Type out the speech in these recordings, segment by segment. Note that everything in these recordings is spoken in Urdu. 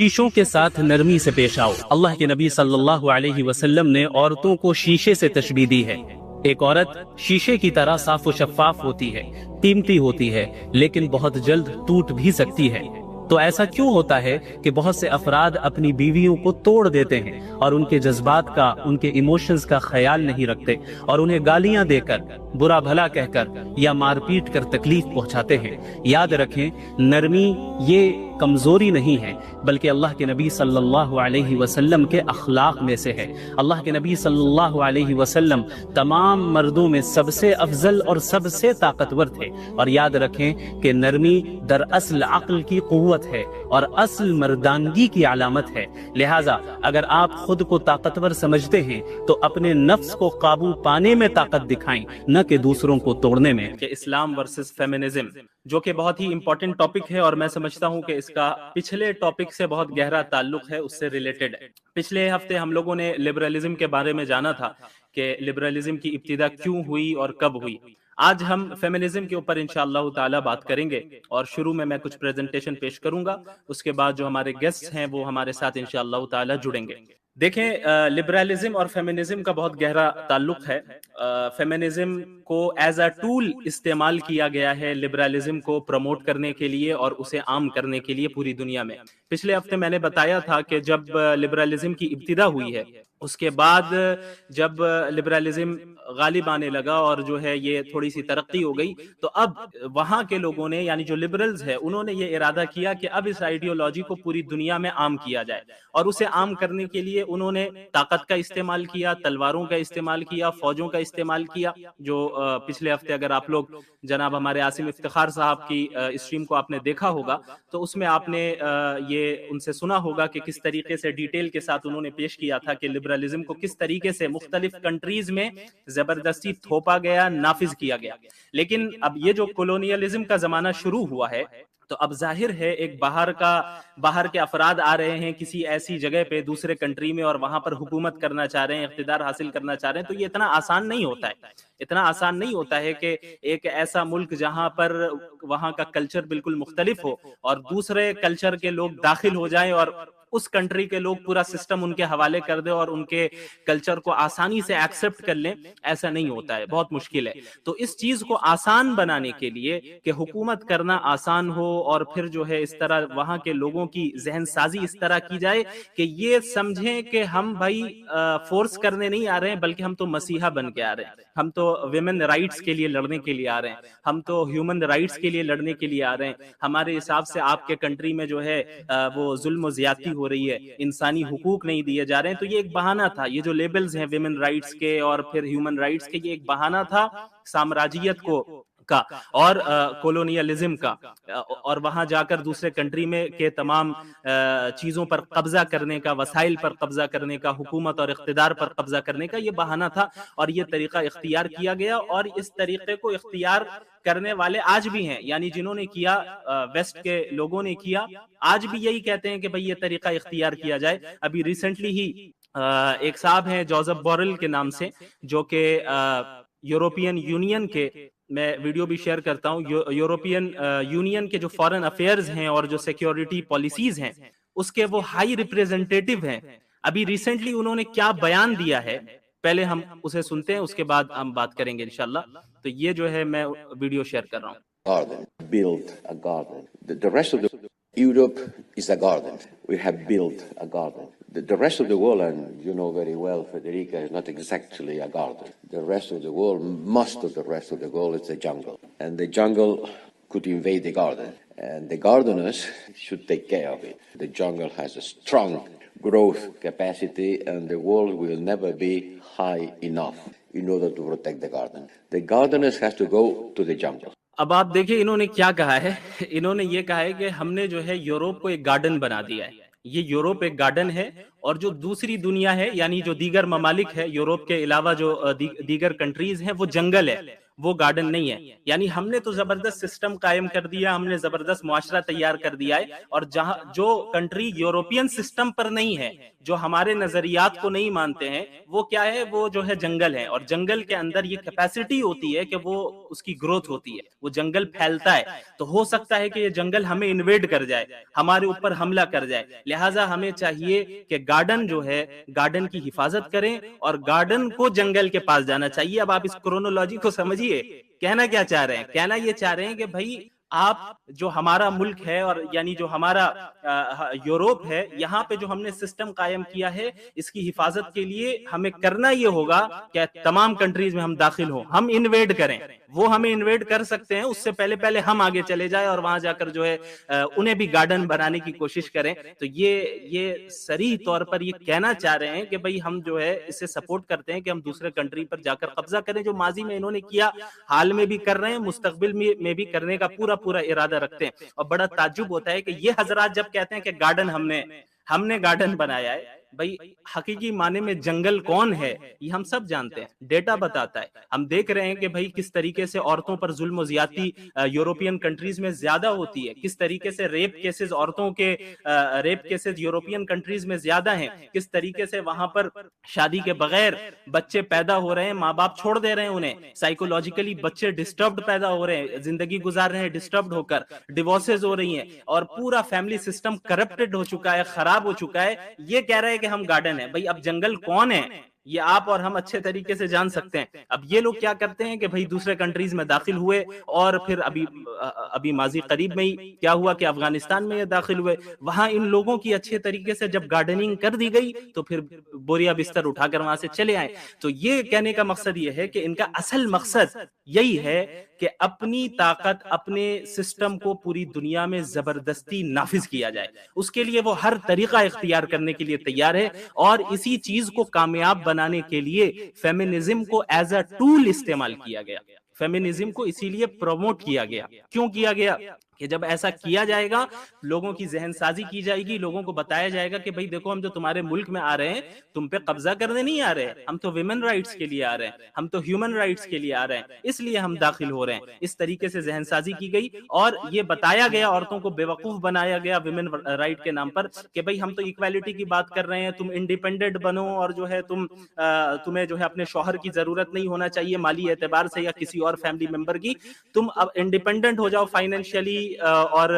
شیشوں کے ساتھ نرمی سے پیش آؤ۔ اللہ کے نبی صلی اللہ علیہ وسلم نے عورتوں کو شیشے سے تشبیہ دی ہے۔ ایک عورت شیشے کی طرح صاف و شفاف ہوتی ہے، قیمتی ہوتی ہے، لیکن بہت جلد ٹوٹ بھی سکتی ہے۔ تو ایسا کیوں ہوتا ہے کہ بہت سے افراد اپنی بیویوں کو توڑ دیتے ہیں اور ان کے جذبات کا، ان کے ایموشنز کا خیال نہیں رکھتے اور انہیں گالیاں دے کر، برا بھلا کہہ کر یا مار پیٹ کر تکلیف پہنچاتے ہیں؟ یاد رکھیں، نرمی یہ کمزوری نہیں ہے، بلکہ اللہ کے نبی صلی اللہ علیہ وسلم کے اخلاق میں سے ہے۔ اللہ کے نبی صلی اللہ علیہ وسلم تمام مردوں میں سب سے افضل اور سب سے طاقتور تھے۔ اور یاد رکھیں کہ نرمی دراصل عقل کی قوت ہے اور اصل مردانگی کی علامت ہے۔ لہٰذا اگر آپ خود کو طاقتور سمجھتے ہیں تو اپنے نفس کو قابو پانے میں طاقت دکھائیں، نہ کہ دوسروں کو توڑنے میں۔ کہ اسلام ورسز فیمنزم، جو کہ بہت ہی امپورٹنٹ ٹاپک ہے، اور میں سمجھتا ہوں کہ اس کا پچھلے ٹاپک سے بہت گہرا تعلق ہے، اس سے ریلیٹڈ ہے۔ پچھلے ہفتے ہم لوگوں نے لبرلزم کے بارے میں جانا تھا کہ لبرلزم کی ابتدا کیوں ہوئی اور کب ہوئی۔ آج ہم فیمنزم کے اوپر انشاءاللہ تعالی بات کریں گے، اور شروع میں کچھ پریزنٹیشن پیش کروں گا، اس کے بعد جو ہمارے گیسٹ ہیں وہ ہمارے ساتھ انشاءاللہ تعالی جڑیں گے۔ دیکھیں، لبرلزم اور فیمنزم کا بہت گہرا تعلق ہے۔ فیمنزم کو ایز اے ٹول استعمال کیا گیا ہے لبرلزم کو پروموٹ کرنے کے لیے اور اسے عام کرنے کے لیے پوری دنیا میں۔ پچھلے ہفتے میں نے بتایا تھا کہ جب لبرلزم کی ابتدا ہوئی ہے، اس کے بعد جب لبرلزم غالب آنے لگا اور جو ہے یہ تھوڑی سی ترقی ہو گئی، تو اب وہاں کے لوگوں نے، یعنی جو لبرلز ہے، انہوں نے یہ ارادہ کیا کہ اب اس آئیڈیالوجی کو پوری دنیا میں عام کیا جائے، اور اسے عام کرنے کے لیے انہوں نے طاقت کا استعمال کیا، تلواروں کا استعمال کیا، فوجوں کا استعمال کیا۔ جو پچھلے ہفتے اگر آپ لوگ جناب ہمارے عاصم افتخار صاحب کی اسٹریم کو آپ نے دیکھا ہوگا تو اس میں آپ نے یہ ان سے سنا ہوگا کہ کس طریقے سے ڈیٹیل کے ساتھ انہوں نے پیش کیا تھا کہ لبرلزم کو کس طریقے سے مختلف کنٹریز میں زبردستی تھوپا گیا، نافذ کیا گیا۔ لیکن اب یہ جو کولونیلزم کا زمانہ شروع ہوا ہے، تو اب ظاہر ہے ایک باہر کے افراد آ رہے ہیں کسی ایسی جگہ پہ، دوسرے کنٹری میں، اور وہاں پر حکومت کرنا چاہ رہے ہیں، اقتدار حاصل کرنا چاہ رہے ہیں۔ تو یہ اتنا آسان نہیں ہوتا ہے، اتنا آسان نہیں ہوتا ہے کہ ایک ایسا ملک جہاں پر وہاں کا کلچر بالکل مختلف ہو اور دوسرے کلچر کے لوگ داخل ہو جائیں اور اس کنٹری کے لوگ پورا سسٹم ان کے حوالے کر دیں اور ان کے کلچر کو آسانی سے ایکسپٹ کر لیں۔ ایسا نہیں ہوتا ہے، بہت مشکل ہے۔ تو اس چیز کو آسان بنانے کے لیے کہ حکومت کرنا آسان ہو، اور پھر جو ہے اس طرح وہاں کے لوگوں کی ذہن سازی اس طرح کی جائے کہ یہ سمجھیں کہ ہم بھائی فورس کرنے نہیں آ رہے ہیں، بلکہ ہم تو مسیحا بن کے آ رہے ہیں، ہم تو ویمن رائٹس کے لیے لڑنے کے لیے آ رہے ہیں، ہم تو ہیومن رائٹس کے لیے لڑنے کے لیے آ رہے ہیں۔ ہمارے حساب سے آپ کے کنٹری میں جو ہے وہ ظلم و زیادتی ہو رہی ہے، انسانی حقوق نہیں دیے جا رہے ہیں۔ تو یہ ایک بہانہ تھا، یہ جو لیبلز ہیں ویمن رائٹس کے اور پھر ہیومن رائٹس کے، یہ ایک بہانہ تھا سامراجیت کا اور کولونیلزم کا، اور وہاں جا کر دوسرے کنٹری میں کے تمام چیزوں پر قبضہ کرنے کا، وسائل پر قبضہ کرنے کا، حکومت اور اقتدار پر قبضہ کرنے کا یہ بہانہ تھا، اور یہ طریقہ اختیار کیا گیا۔ اور اس طریقے کو اختیار کرنے والے آج بھی ہیں، یعنی جنہوں نے کیا، ویسٹ کے لوگوں نے کیا، آج بھی یہی کہتے ہیں کہ بھئی یہ طریقہ اختیار کیا جائے۔ ابھی ریسنٹلی ہی ایک صاحب ہیں جوزف بورل کے نام سے، جو کہ یورپین یونین کے، میں ویڈیو بھی شیئر کرتا ہوں، یورپین یونین کے جو فارن افیئرز ہیں اور جو سیکیورٹی پالیسیز ہیں اس کے وہ ہائی ریپریزنٹیٹیو ہیں۔ ابھی ریسنٹلی انہوں نے کیا بیان دیا ہے، پہلے ہم اسے سنتے ہیں، اس کے بعد ہم بات کریں گے انشاءاللہ۔ تو یہ جو ہے میں ویڈیو شیئر کر رہا ہوں۔ Garden, build a garden. The rest of the Europe is a garden. We have built a garden. The rest of the world, and you know very well, Federica, is not exactly a garden. The rest of the world, most of the rest of the world, is a jungle. And the jungle could invade the garden. And the gardeners should take care of it. The jungle has a strong growth capacity, and the world will never be high enough in order to protect the garden. The gardeners have to go to the jungle. اب آپ دیکھیں انہوں نے کیا کہا ہے، انہوں نے یہ کہا ہے کہ ہم نے جو ہے یوروپ کو ایک گارڈن بنا دیا ہے، یہ یوروپ ایک گارڈن ہے، اور جو دوسری دنیا ہے، یعنی جو دیگر ممالک ہے یوروپ کے علاوہ، جو دیگر کنٹریز ہیں، وہ جنگل ہے، وہ گارڈن نہیں ہے. یعنی ہم نے تو زبردست سسٹم قائم کر دیا, ہم نے زبردست معاشرہ تیار کر دیا ہے, اور جہاں جو کنٹری یورپین سسٹم پر نہیں ہے, جو ہمارے نظریات کو نہیں مانتے ہیں, وہ کیا ہے, وہ جو ہے جنگل ہے, اور جنگل کے اندر یہ کیپیسٹی ہوتی ہے کہ وہ اس کی گروتھ ہوتی ہے, وہ جنگل پھیلتا ہے, تو ہو سکتا ہے کہ یہ جنگل ہمیں انویڈ کر جائے, ہمارے اوپر حملہ کر جائے. لہٰذا ہمیں چاہیے کہ گارڈن جو ہے, گارڈن کی حفاظت کریں, اور گارڈن کو جنگل کے پاس جانا چاہیے. اب آپ اس کرونالوجی کو سمجھیے, کہنا کیا چاہ رہے ہیں, کہنا یہ چاہ رہے ہیں کہ بھائی آپ جو ہمارا ملک ہے, اور یعنی جو ہمارا یوروپ ہے, یہاں پہ جو ہم نے سسٹم قائم کیا ہے, اس کی حفاظت کے لیے ہمیں کرنا یہ ہوگا کہ تمام کنٹریز میں ہم داخل ہوں, ہم انویڈ کریں. وہ ہمیں انویڈ کر سکتے ہیں, اس سے پہلے ہم آگے چلے جائیں اور وہاں جا کر جو ہے انہیں بھی گارڈن بنانے کی کوشش کریں. تو یہ صریح طور پر یہ کہنا چاہ رہے ہیں کہ بھئی ہم جو ہے اسے سپورٹ کرتے ہیں کہ ہم دوسرے کنٹری پر جا کر قبضہ کریں, جو ماضی میں انہوں نے کیا, حال میں بھی کر رہے ہیں, مستقبل میں بھی کرنے کا پورا ارادہ رکھتے ہیں. اور بڑا تعجب ہوتا ہے کہ یہ حضرات جب کہتے ہیں کہ گارڈن ہم نے گارڈن بنایا ہے, بھائی حقیقی معنی میں جنگل کون ہے یہ ہم سب جانتے ہیں, ڈیٹا بتاتا ہے. ہم دیکھ رہے ہیں کہ بھائی کس طریقے سے عورتوں پر ظلم و زیادتی یورپین کنٹریز میں زیادہ ہوتی ہے, کس طریقے سے ریپ کیسز, عورتوں کے ریپ کیسز یورپین کنٹریز میں زیادہ ہیں, کس طریقے سے وہاں پر شادی کے بغیر بچے پیدا ہو رہے ہیں, ماں باپ چھوڑ دے رہے ہیں انہیں, سائیکولوجیکلی بچے ڈسٹربڈ پیدا ہو رہے ہیں, زندگی گزار رہے ہیں ڈسٹربڈ ہو کر, ڈیورسز ہو رہی ہیں, اور پورا فیملی سسٹم کرپٹڈ ہو چکا ہے, خراب ہو چکا ہے. یہ کہہ رہے ہیں کہ ہم گارڈن ہیں. بھائی اب جنگل کون ہے یہ آپ اور ہم اچھے طریقے سے جان سکتے ہیں. اب یہ لوگ کیا کرتے ہیں کہ بھئی دوسرے کنٹریز میں داخل ہوئے, اور پھر ابھی ماضی قریب میں ہی کیا ہوا کہ افغانستان میں یہ داخل ہوئے, وہاں ان لوگوں کی اچھے طریقے سے جب گارڈننگ کر دی گئی تو پھر بوریا بستر اٹھا کر وہاں سے چلے آئے. تو یہ کہنے کا مقصد یہ ہے کہ ان کا اصل مقصد یہی ہے کہ اپنی طاقت, اپنے سسٹم کو پوری دنیا میں زبردستی نافذ کیا جائے. اس کے لیے وہ ہر طریقہ اختیار کرنے کے لیے تیار ہے, اور اسی چیز کو کامیاب بنانے کے لیے فیمنزم کو ایز اے ٹول استعمال کیا گیا. فیمنزم کو اسی لیے پروموٹ کیا گیا. کیوں کیا گیا؟ کہ جب ایسا کیا جائے گا, لوگوں کی ذہن سازی کی جائے گی, لوگوں کو بتایا جائے گا کہ بھئی دیکھو ہم جو تمہارے ملک میں آ رہے ہیں تم پہ قبضہ کرنے نہیں آ رہے, ہم تو ویمن رائٹس کے لیے آ رہے ہیں, ہم تو ہیومن رائٹس کے لیے آ رہے ہیں, اس لیے ہم داخل ہو رہے ہیں. اس طریقے سے ذہن سازی کی گئی, اور یہ بتایا گیا, عورتوں کو بیوقوف بنایا گیا ویمن رائٹ کے نام پر کہ بھئی ہم تو ایکویلٹی کی بات کر رہے ہیں, تم انڈیپینڈنٹ بنو, اور جو ہے تمہیں جو ہے اپنے شوہر کی ضرورت نہیں ہونا چاہیے مالی اعتبار سے یا کسی اور فیملی ممبر کی, تم اب انڈیپینڈنٹ ہو جاؤ فائنینشلی اور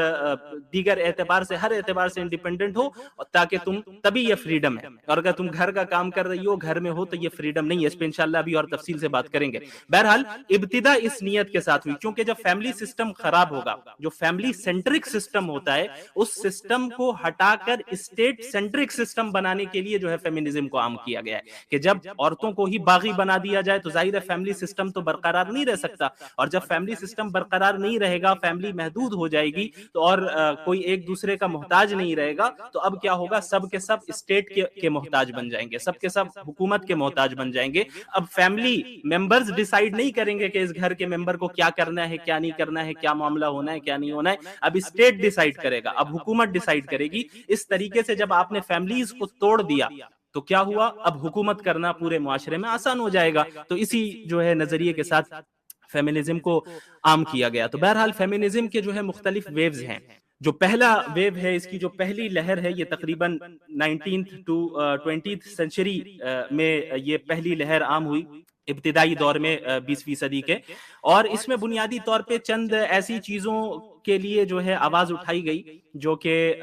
دیگر اعتبار سے, ہر اعتبار سے انڈیپینڈنٹ ہو, تاکہ تم, تبھی یہ فریڈم ہے. اور اگر تم گھر کا کام کر رہی ہو, گھر میں ہو, تو یہ فریڈم نہیں ہے. اس پہ انشاءاللہ ابھی اور تفصیل سے بات کریں گے. بہرحال ابتدا اس نیت کے ساتھ ہوئی, کیونکہ جب فیملی سسٹم خراب ہوگا, جو فیملی سینٹرک سسٹم ہوتا ہے, اس سسٹم کو ہٹا کر اسٹیٹ سینٹرک سسٹم بنانے کے لیے جو ہے فیمنزم کو عام کیا گیا ہے. کہ جب عورتوں کو ہی باغی بنا دیا جائے تو ظاہر ہے فیملی سسٹم تو برقرار نہیں رہ سکتا, اور جب فیملی سسٹم برقرار نہیں رہے گا, فیملی محدود ہو جائے گی, تو اور کوئی ایک دوسرے کا محتاج نہیں رہے گا, تو اب کیا ہوگا, سب کے سب اسٹیٹ کے محتاج بن جائیں گے, سب کے سب حکومت کے محتاج بن جائیں گے. اب فیملی ممبرز ڈیسائیڈ نہیں کریں گے کہ اس گھر کے ممبر کو کیا کرنا ہے, کیا نہیں کرنا ہے, کیا معاملہ ہونا ہے, کیا نہیں ہونا ہے. اب اسٹیٹ ڈیسائیڈ کرے گا, اب حکومت ڈیسائیڈ کرے گی. اس طریقے سے جب آپ نے فیملیز کو توڑ دیا تو کیا ہوا, اب حکومت کرنا پورے معاشرے میں آسان ہو جائے گا. تو اسی جو ہے نظریے کے ساتھ فیمنزم کو عام کیا گیا. تو بہرحال فیمنزم کے جو ہے مختلف ویوز ہیں. جو پہلا ویو ہے, اس کی جو پہلی لہر ہے, یہ تقریباً 19th to 20th سینچری میں یہ پہلی لہر عام ہوئی, ابتدائی دور میں 20ویں صدی کے. اور اس میں بنیادی طور پہ چند ایسی چیزوں کے لیے جو ہے آواز اٹھائی گئی جو کہ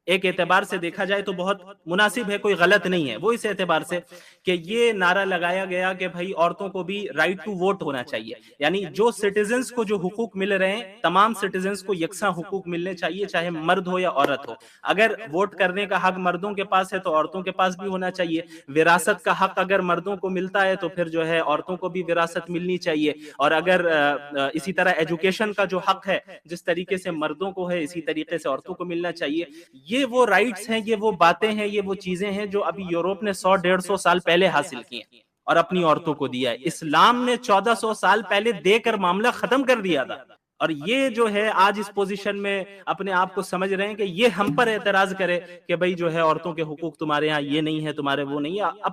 ایک اعتبار سے دیکھا جائے تو بہت مناسب ہے, کوئی غلط نہیں ہے. وہ اس اعتبار سے کہ یہ نعرہ لگایا گیا کہ بھائی عورتوں کو بھی رائٹ ٹو ووٹ ہونا چاہیے, یعنی جو سٹیزنز کو جو حقوق مل رہے ہیں, تمام سٹیزنز کو یکساں حقوق ملنے چاہیے, چاہے مرد ہو یا عورت ہو. اگر ووٹ کرنے کا حق مردوں کے پاس ہے تو عورتوں کے پاس بھی ہونا چاہیے. وراثت کا حق اگر مردوں کو ملتا ہے تو پھر جو ہے عورتوں کو بھی وراثت ملنی چاہیے. اور اگر اسی طرح ایجوکیشن کا جو حق ہے, جس طریقے سے مردوں کو ہے اسی طریقے سے عورتوں کو ملنا چاہیے. یہ وہ رائٹس ہیں, یہ وہ باتیں ہیں, یہ وہ چیزیں ہیں جو ابھی یورپ نے 100-150 سال پہلے حاصل کی ہیں اور اپنی عورتوں کو دیا ہے. اسلام نے 1400 سال پہلے دے کر معاملہ ختم کر دیا تھا. اور یہ جو ہے آج اس پوزیشن میں اپنے آپ کو سمجھ رہے ہیں کہ یہ ہم پر اعتراض کرے کہ بھائی جو ہے عورتوں کے حقوق تمہارے یہاں یہ نہیں ہے، تمہارے وہ نہیں ہے.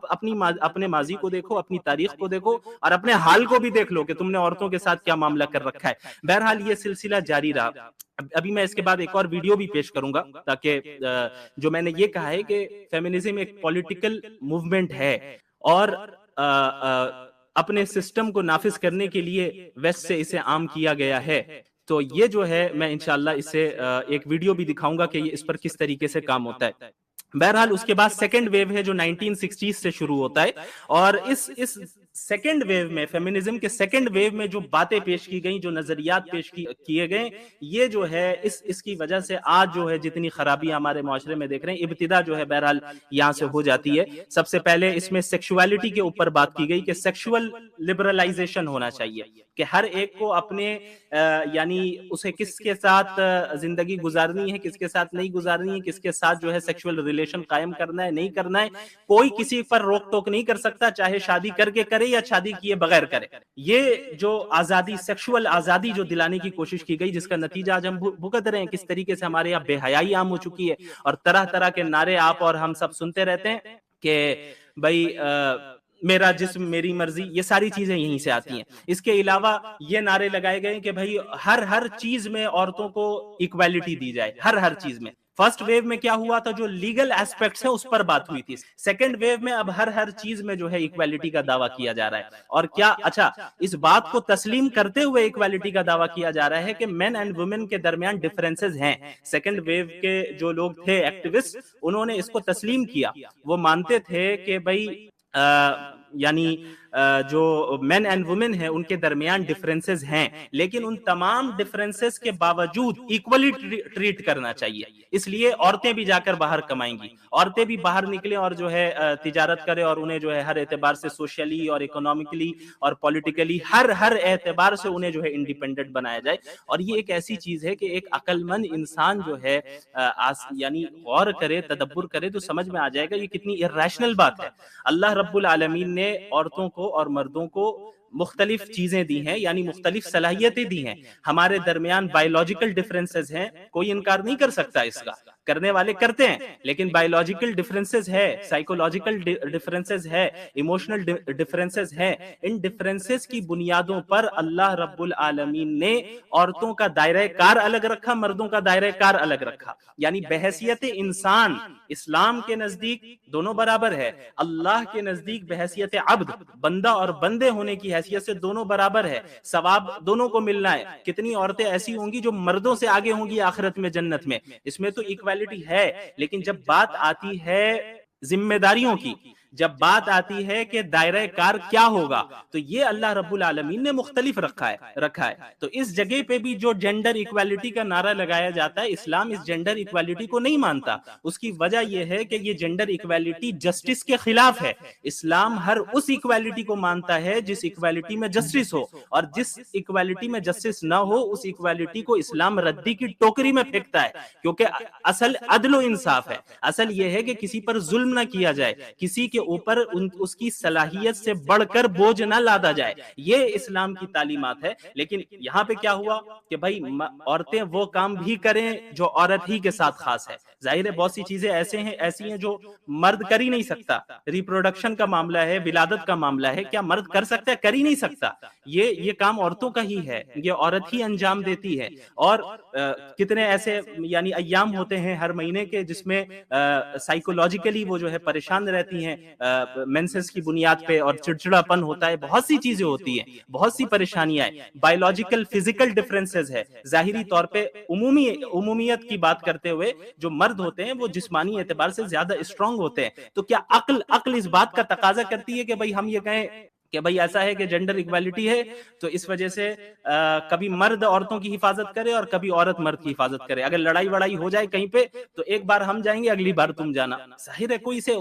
اپنے ماضی کو دیکھو، اپنی تاریخ کو دیکھو، اور اپنے حال کو بھی دیکھ لو کہ تم نے عورتوں کے ساتھ کیا معاملہ کر رکھا ہے. بہرحال یہ سلسلہ جاری رہا. ابھی میں اس کے بعد ایک اور ویڈیو بھی پیش کروں گا، تاکہ جو میں نے یہ کہا ہے کہ فیمنزم ایک پولیٹیکل موومنٹ ہے، اور اپنے سسٹم کو نافذ کرنے کے لیے ویسٹ سے اسے عام کیا گیا ہے. تو یہ جو ہے میں انشاءاللہ اس سے ایک ویڈیو بھی دکھاؤں گا کہ یہ اس پر کس طریقے سے کام ہوتا ہے. بہرحال اس کے بعد سیکنڈ ویو ہے جو 1960 سے شروع ہوتا ہے، اور اس سیکنڈ ویو میں، فیمنزم کے سیکنڈ ویو میں جو باتیں پیش کی گئیں، جو نظریات پیش کیے گئے، یہ جو ہے اس کی وجہ سے آج جو ہے جتنی خرابی ہمارے معاشرے میں دیکھ رہے ہیں، ابتدا جو ہے بہرحال یہاں سے ہو جاتی ہے. سب سے پہلے اس میں سیکشوالٹی کے اوپر بات کی گئی کہ سیکشول لبرلائزیشن ہونا چاہیے، کہ ہر ایک کو اپنے یعنی اسے کس کے ساتھ زندگی گزارنی ہے، کس کے ساتھ نہیں گزارنی ہے، کس کے ساتھ جو ہے سیکشول ریلیشن قائم کرنا ہے نہیں کرنا ہے، کوئی کسی پر روک ٹوک نہیں کر سکتا، چاہے شادی کر کے کرے یا شادی کیے بغیر کرے. یہ جو آزادی، سیکشول آزادی جو دلانے کی کوشش کی گئی، جس کا نتیجہ آج ہم بھگت رہے ہیں، کس طریقے سے ہمارے یہاں بے حیائی عام ہو چکی ہے، اور طرح طرح کے نعرے آپ اور ہم سب سنتے رہتے ہیں کہ بھائی میرا جسم میری مرضی، یہ ساری چیزیں یہیں سے آتی ہیں. اس کے علاوہ یہ نعرے لگائے گئے کہ بھائی ہر چیز میں عورتوں کو ایکویلٹی دی جائے، ہر چیز میں. فرسٹ ویو میں کیا ہوا تھا، جو لیگل ایسپیکٹس ہیں اس پر بات ہوئی تھی. سیکنڈ ویو میں اب ہر چیز میں جو ہے ایکویلٹی کا دعویٰ کیا جا رہا ہے. اور کیا اچھا اس بات کو تسلیم کرتے ہوئے ایکویلٹی کا دعویٰ کیا جا رہا ہے کہ مین اینڈ وومن کے درمیان ڈفرینسز ہیں. سیکنڈ ویو کے جو لوگ تھے ایکٹیوسٹ، انہوں نے اس کو تسلیم کیا. وہ مانتے تھے کہ بھائی یعنی جو مین اینڈ وومن ہیں ان کے درمیان ڈفرینسز ہیں، لیکن ان تمام ڈفرینسز کے باوجود ایکولی ٹریٹ کرنا چاہیے. اس لیے عورتیں بھی جا کر باہر کمائیں گی، عورتیں بھی باہر نکلیں اور جو ہے تجارت کریں، اور انہیں جو ہے ہر اعتبار سے سوشلی اور اکنامکلی اور پولیٹیکلی ہر اعتبار سے انہیں جو ہے انڈیپینڈنٹ بنایا جائے. اور یہ ایک ایسی چیز ہے کہ ایک عقل مند انسان جو ہے یعنی غور کرے، تدبر کرے تو سمجھ میں آ جائے گا یہ کتنی irrational بات ہے. اللہ رب العالمین نے عورتوں کو اور مردوں کو مختلف چیزیں دی ہیں، یعنی مختلف صلاحیتیں دی ہیں. ہمارے درمیان بایولوجیکل ڈفرینسز ہیں، کوئی انکار نہیں کر سکتا اس کا، کرنے والے کرتے ہیں، لیکن بایولوجیکل ڈفرینسز ہے، سائیکولوجیکل ڈفرینسز ہے، ایموشنل ڈفرینسز ہے. ان ڈفرینسز کی بنیادوں پر اللہ رب العالمین نے عورتوں کا دائرہ کار الگ رکھا، مردوں کا دائرہ کار الگ رکھا. یعنی بحیثیت انسان اسلام کے نزدیک دونوں برابر ہے، اللہ کے نزدیک بحیثیت عبد، بندہ اور بندے ہونے کی حیثیت سے دونوں برابر ہے، ثواب دونوں کو ملنا ہے. کتنی عورتیں ایسی ہوں گی جو مردوں سے آگے ہوں گی آخرت میں، جنت میں. اس میں تو ایکویلٹی ہے، لیکن جب بات آتی ہے ذمہ داریوں کی، جب بات آتی ہے کہ دائرہ کار کیا ہوگا، تو یہ اللہ رب العالمین نے مختلف رکھا ہے. تو اس جگہ پہ بھی جو جینڈر ایکویلٹی کا نعرہ لگایا جاتا ہے، اسلام اس جینڈر ایکویلٹی کو نہیں مانتا. اس کی وجہ یہ ہے کہ یہ جینڈر ایکویلٹی جسٹس کے خلاف ہے. اسلام ہر اس ایکویلٹی کو مانتا ہے جس ایکویلٹی میں جسٹس ہو، اور جس ایکویلٹی میں جسٹس نہ ہو اس ایکویلٹی کو اسلام ردی کی ٹوکری میں پھینکتا ہے. کیونکہ اصل عدل و انصاف ہے، اصل یہ ہے کہ کسی پر ظلم نہ کیا جائے، کسی کے اوپر اس کی صلاحیت سے بڑھ کر بوجھ نہ لادا جائے. یہ اسلام کی تعلیمات ہے. لیکن یہاں پہ کیا ہوا کہ بھائی عورتیں وہ کام بھی کریں جو عورت ہی کے ساتھ خاص ہے. ظاہر ہے بہت سی چیزیں ایسی ہیں جو مرد کر ہی نہیں سکتا. ریپروڈکشن کا معاملہ ہے، ولادت کا معاملہ ہے، کیا مرد کر سکتا ہے؟ کر ہی نہیں سکتا. یہ کام عورتوں کا ہی ہے، یہ عورت ہی انجام دیتی ہے. اور کتنے ایسے یعنی ایام ہوتے ہیں ہر مہینے کے جس میں سائیکولوجیکلی وہ جو ہے پریشان رہتی ہیں مینسس کی بنیاد پہ، اور چڑچڑا پن ہوتا ہے، بہت سی چیزیں ہوتی ہیں، بہت سی پریشانیاں ہیں. بایولوجیکل فزیکل ڈفرینسز ہے. ظاہری طور پہ عمومیت کی بات کرتے ہوئے جو مرد ہوتے ہیں وہ جسمانی اعتبار سے زیادہ اسٹرانگ ہوتے ہیں. تو کیا عقل اس بات کا تقاضا کرتی ہے کہ بھائی ہم یہ کہیں کہ بھئی ایسا ہے کہ جینڈر ایکویلٹی ہے تو اس وجہ سے کبھی مرد عورتوں کی حفاظت کرے اور کبھی عورت مرد کی حفاظت کرے. اگر لڑائی وڑائی ہو جائے کہیں پہ تو ایک بار ہم جائیں گے، اگلی بار تم جانا. ظاہر ہے کوئی سے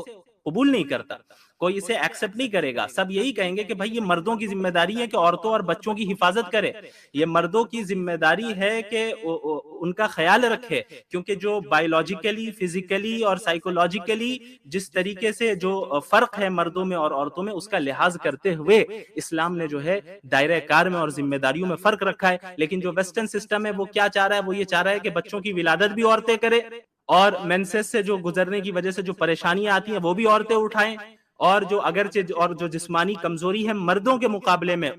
قبول نہیں کرتا، کوئی اسے ایکسپٹ نہیں کرے گا. سب یہی کہیں گے کہ بھائی یہ مردوں کی ذمہ داری ہے کہ عورتوں اور بچوں کی حفاظت کرے، یہ مردوں کی ذمہ داری ہے کہ ان کا خیال رکھے، کیونکہ جو بایولوجیکلی، فزیکلی اور سائیکولوجیکلی جس طریقے سے جو فرق ہے مردوں میں اور عورتوں میں، اس کا لحاظ کرتے ہوئے اسلام نے جو ہے دائرہ کار میں اور ذمہ داریوں میں فرق رکھا ہے. لیکن جو ویسٹرن سسٹم ہے وہ کیا چاہ رہا ہے؟ وہ یہ چاہ رہا ہے کہ بچوں کی ولادت بھی عورتیں کرے، اور مینسس سے جو گزرنے کی وجہ سے جو پریشانیاں آتی ہیں وہ بھی عورتیں اٹھائیں، اور جو اگرچہ اور جو جسمانی کمزوری ہے مردوں کے مقابلے میں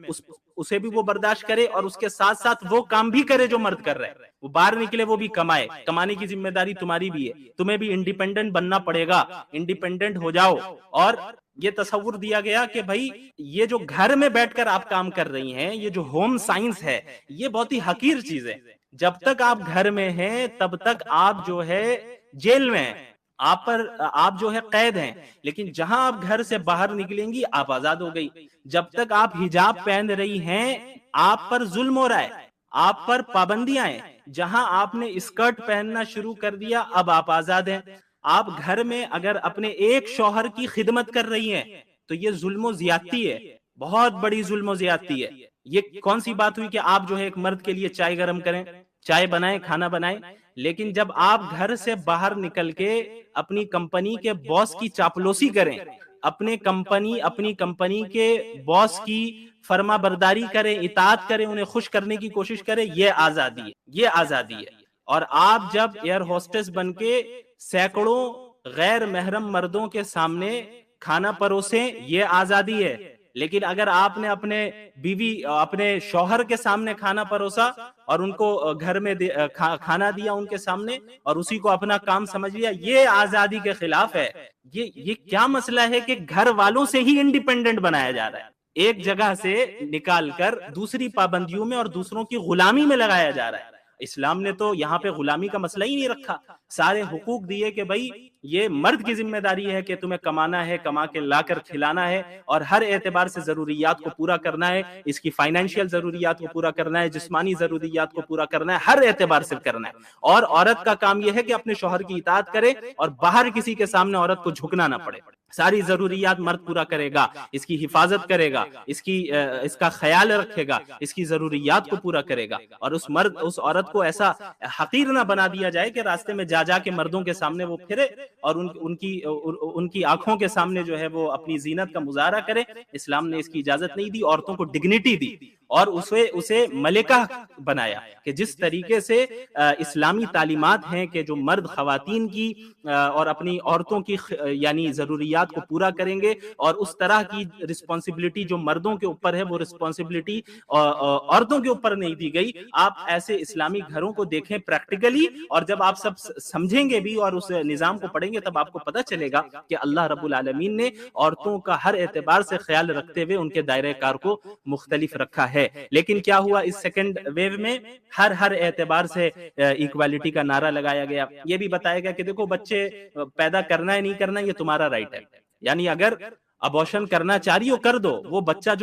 اسے بھی وہ برداشت کرے، اور اس کے ساتھ ساتھ وہ کام بھی کرے جو مرد کر رہے ہیں، وہ باہر نکلے، وہ بھی کمائے. کمانے کی ذمہ داری تمہاری بھی ہے، تمہیں بھی انڈیپینڈنٹ بننا پڑے گا، انڈیپینڈنٹ ہو جاؤ. اور یہ تصور دیا گیا کہ بھائی یہ جو گھر میں بیٹھ کر آپ کام کر رہی ہیں، یہ جو ہوم سائنس ہے، یہ بہت ہی حقیر چیز ہے. جب تک آپ گھر میں ہیں تب تک آپ جو ہے جیل میں ہیں، آپ جو ہے قید ہیں. لیکن جہاں آپ گھر سے باہر نکلیں گی آپ آزاد ہو گئی. جب تک آپ حجاب پہن رہی ہیں آپ پر ظلم ہو رہا ہے، آپ پر پابندیاں ہیں. جہاں آپ نے اسکرٹ پہننا شروع کر دیا اب آپ آزاد ہیں. آپ گھر میں اگر اپنے ایک شوہر کی خدمت کر رہی ہیں تو یہ ظلم و زیادتی ہے، بہت بڑی ظلم و زیادتی ہے. یہ کون سی بات ہوئی کہ آپ جو ہے ایک مرد کے لیے چائے گرم کریں، چائے بنائیں، کھانا بنائیں؟ لیکن جب آپ گھر سے باہر نکل کے اپنی کمپنی کے باس کی چاپلوسی کریں، اپنی کمپنی کے باس کی فرما برداری کریں، اطاعت کریں، انہیں خوش کرنے کی کوشش کریں، یہ آزادی ہے، یہ آزادی ہے. اور آپ جب ایئر ہوسٹس بن کے سینکڑوں غیر محرم مردوں کے سامنے کھانا پروسیں، یہ آزادی ہے. لیکن اگر آپ نے اپنے بیوی، اپنے شوہر کے سامنے کھانا پروسا اور ان کو گھر میں کھانا دیا ان کے سامنے اور اسی کو اپنا کام سمجھ لیا، یہ آزادی کے خلاف ہے. یہ کیا مسئلہ ہے کہ گھر والوں سے ہی انڈیپینڈنٹ بنایا جا رہا ہے، ایک جگہ سے نکال کر دوسری پابندیوں میں اور دوسروں کی غلامی میں لگایا جا رہا ہے. اسلام نے تو یہاں پہ غلامی کا مسئلہ ہی نہیں رکھا، سارے حقوق دیے کہ بھائی یہ مرد کی ذمہ داری ہے کہ تمہیں کمانا ہے، کما کے لا کر کھلانا ہے، اور ہر اعتبار سے ضروریات کو پورا کرنا ہے، اس کی فائنینشیل ضروریات کو پورا کرنا ہے، جسمانی ضروریات کو پورا کرنا ہے، ہر اعتبار سے کرنا ہے. اور عورت کا کام یہ ہے کہ اپنے شوہر کی اطاعت کرے اور باہر کسی کے سامنے عورت کو جھکنا نہ پڑے. ساری ضروریات مرد پورا کرے گا، اس کی حفاظت کرے گا، اس کا خیال رکھے گا، اس کی ضروریات کو پورا کرے گا. اور اس عورت کو ایسا حقیر نہ بنا دیا جائے کہ راستے میں جا کے مردوں کے سامنے وہ پھرے اور ان کی آنکھوں کے سامنے جو ہے وہ اپنی زینت کا مظاہرہ کرے. اسلام نے اس کی اجازت نہیں دی، عورتوں کو ڈگنیٹی دی اور اسے ملکہ بنایا کہ جس طریقے سے اسلامی تعلیمات ہیں کہ جو مرد خواتین کی اور اپنی عورتوں کی یعنی ضروریات کو پورا کریں گے، اور اس طرح کی رسپانسبلٹی جو مردوں کے اوپر ہے وہ رسپانسبلٹی عورتوں کے اوپر نہیں دی گئی. آپ ایسے اسلامی گھروں کو دیکھیں پریکٹیکلی، اور جب آپ سب سمجھیں گے بھی اور اس نظام کو پڑھیں گے تب آپ کو پتہ چلے گا کہ اللہ رب العالمین نے عورتوں کا ہر اعتبار سے خیال رکھتے ہوئے ان کے دائرہ کار کو مختلف رکھا ہے. لیکن کیا ہوا اس سیکنڈ ویو میں؟ ہر اعتبار سے ایکوالٹی کا نعرہ لگایا گیا. یہ بھی بتایا گیا کہ دیکھو بچے پیدا کرنا ہے نہیں کرنا یہ تمہارا رائٹ ہے، یعنی اگر ابورشن کرنا چاہ رہی ہو کر دو، وہ بچہ